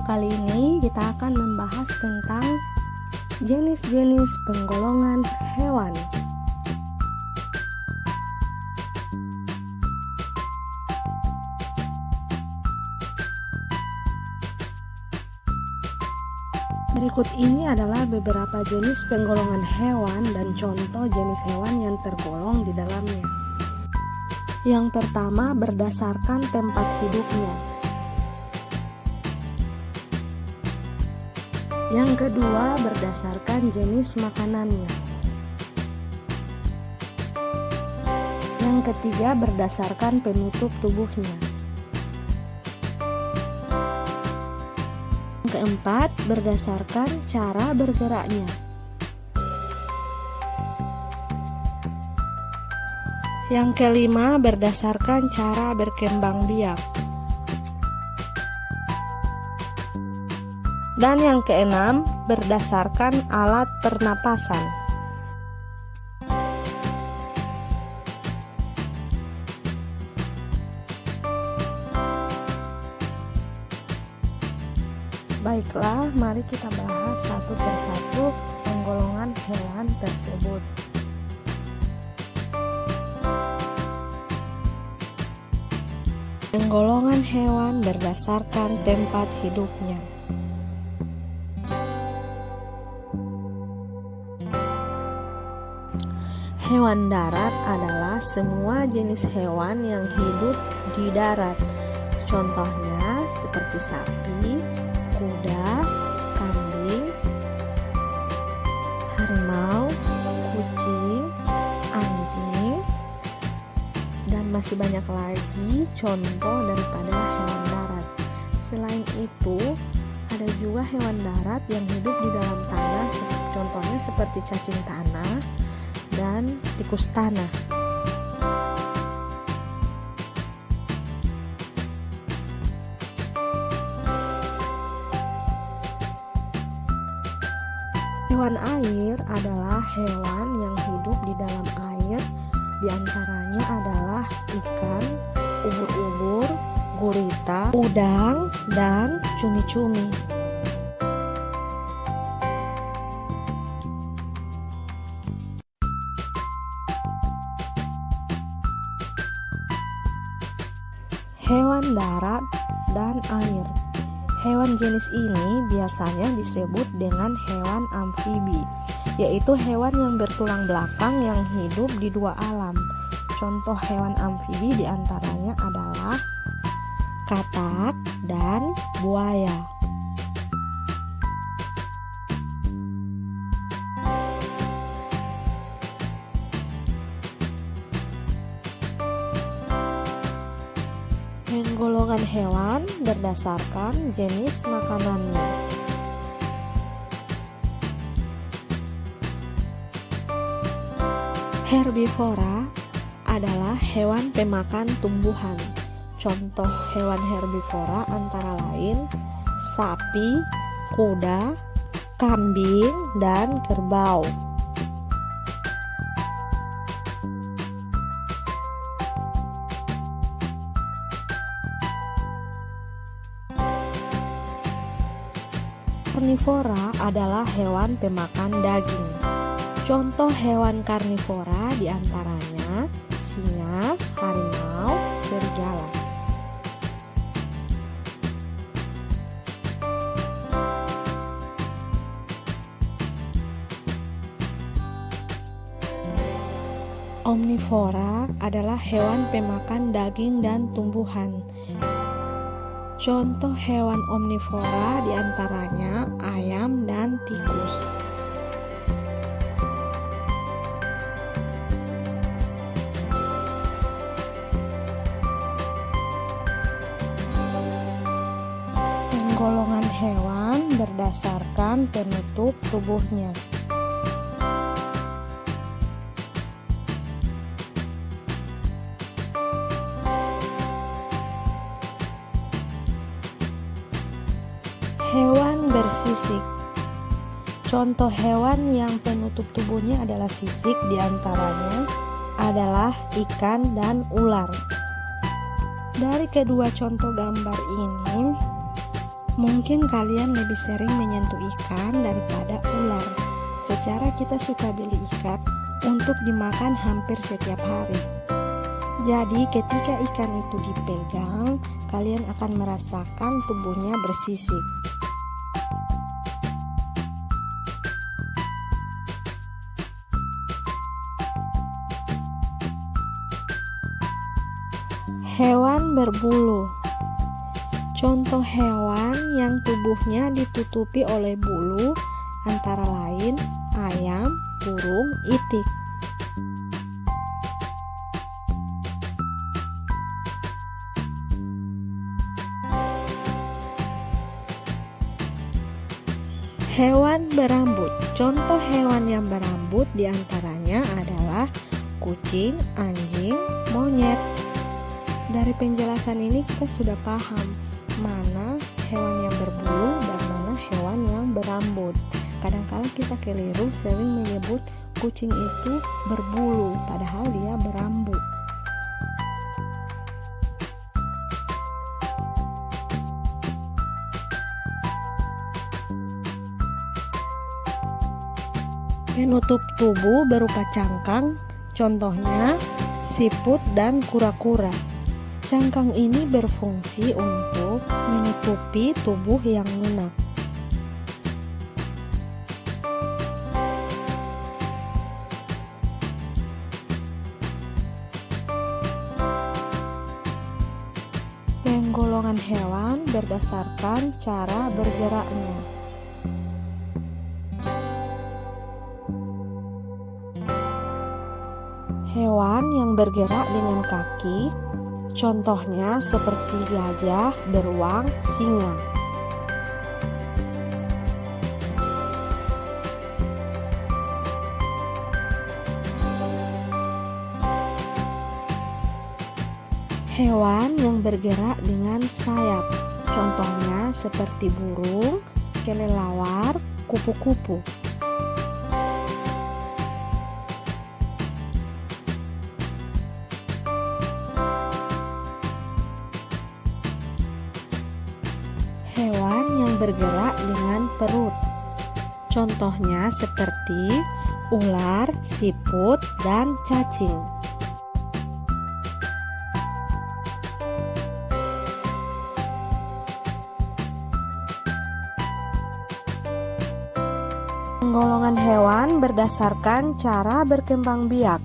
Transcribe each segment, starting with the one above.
Kali ini kita akan membahas tentang jenis-jenis penggolongan hewan. Berikut ini adalah beberapa jenis penggolongan hewan dan contoh jenis hewan yang tergolong di dalamnya. Yang pertama, berdasarkan tempat hidupnya. Yang kedua, berdasarkan jenis makanannya. Yang ketiga, berdasarkan penutup tubuhnya. Yang keempat, berdasarkan cara bergeraknya. Yang kelima, berdasarkan cara berkembang biak. Dan yang keenam, berdasarkan alat pernapasan. Baiklah, mari kita bahas satu persatu penggolongan hewan tersebut. Penggolongan hewan berdasarkan tempat hidupnya. Hewan darat adalah semua jenis hewan yang hidup di darat. Contohnya seperti sapi, kuda, kambing, harimau, kucing, anjing, dan masih banyak lagi contoh daripada hewan darat. Selain itu, ada juga hewan darat yang hidup di dalam tanah, contohnya seperti cacing tanah dan tikus tanah. Hewan air adalah hewan yang hidup di dalam air. Di antaranya adalah ikan, ubur-ubur, gurita, udang, dan cumi-cumi. Hewan darat dan air. Hewan jenis ini biasanya disebut dengan hewan amfibi, yaitu hewan yang bertulang belakang yang hidup di dua alam. Contoh hewan amfibi diantaranya adalah katak dan buaya. Penggolongan hewan berdasarkan jenis makanannya. Herbivora adalah hewan pemakan tumbuhan. Contoh hewan herbivora antara lain sapi, kuda, kambing, dan kerbau. Karnivora adalah hewan pemakan daging. Contoh hewan karnivora diantaranya singa, harimau, serigala. Omnivora adalah hewan pemakan daging dan tumbuhan. Contoh hewan omnivora diantaranya ayam dan tikus. Penggolongan hewan berdasarkan penutup tubuhnya. Hewan bersisik. Contoh hewan yang penutup tubuhnya adalah sisik, diantaranya adalah ikan dan ular. Dari kedua contoh gambar ini, Mungkin kalian lebih sering menyentuh ikan daripada ular. Secara kita suka beli ikan untuk dimakan hampir setiap hari. Jadi ketika ikan itu dipegang, kalian akan merasakan tubuhnya bersisik. Hewan berbulu. Contoh hewan yang tubuhnya ditutupi oleh bulu antara lain ayam, burung, itik. Hewan berambut. Contoh hewan yang berambut diantaranya adalah kucing, anjing, monyet. Dari penjelasan ini kita sudah paham mana hewan yang berbulu dan mana hewan yang berambut. Kadang-kala kita keliru sering menyebut kucing itu berbulu padahal dia berambut. Penutup tubuh berupa cangkang, contohnya siput dan kura-kura. Cangkang ini berfungsi untuk menutupi tubuh yang lunak. Penggolongan hewan berdasarkan cara bergeraknya. Hewan yang bergerak dengan kaki, contohnya seperti gajah, beruang, singa. Hewan yang bergerak dengan sayap, contohnya seperti burung, kelelawar, kupu-kupu. Hewan yang bergerak dengan perut, contohnya seperti ular, siput, dan cacing. Penggolongan hewan berdasarkan cara berkembang biak.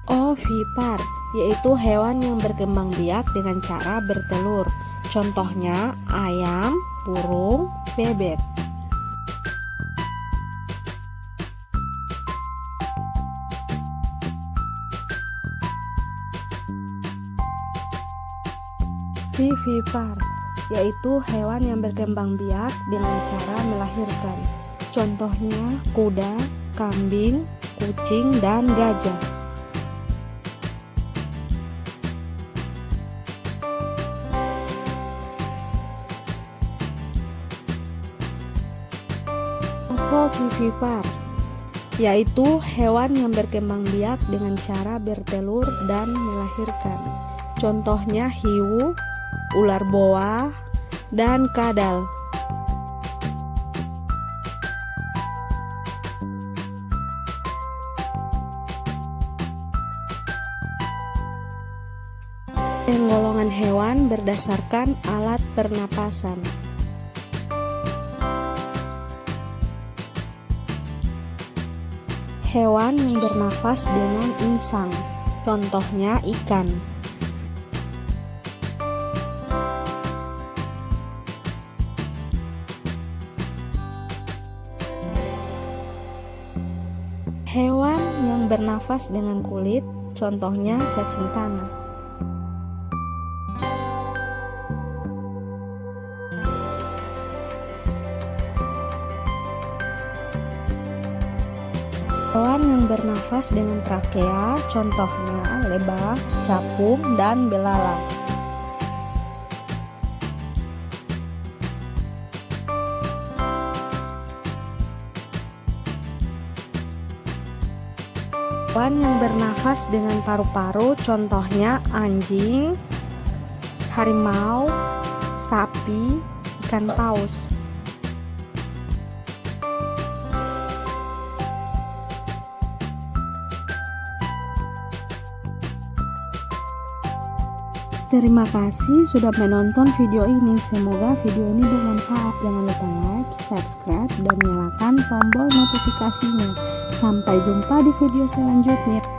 Ovipar, yaitu hewan yang berkembang biak dengan cara bertelur. Contohnya ayam, burung, bebek. Vivipar, yaitu hewan yang berkembang biak dengan cara melahirkan. Contohnya kuda, kambing, kucing, dan gajah. Ovipar, yaitu hewan yang berkembang biak dengan cara bertelur dan melahirkan. Contohnya hiu, ular boa, dan kadal. Penggolongan hewan berdasarkan alat pernapasan. Hewan yang bernafas dengan insang, contohnya ikan. Hewan yang bernafas dengan kulit, contohnya cacing tanah. Hewan yang bernafas dengan trakea, contohnya lebah, capung, dan belalang. Hewan yang bernafas dengan paru-paru contohnya anjing, harimau, sapi, ikan paus. Terima kasih sudah menonton video ini. Semoga video ini bermanfaat. Jangan lupa like, subscribe, dan nyalakan tombol notifikasinya. Sampai jumpa di video selanjutnya.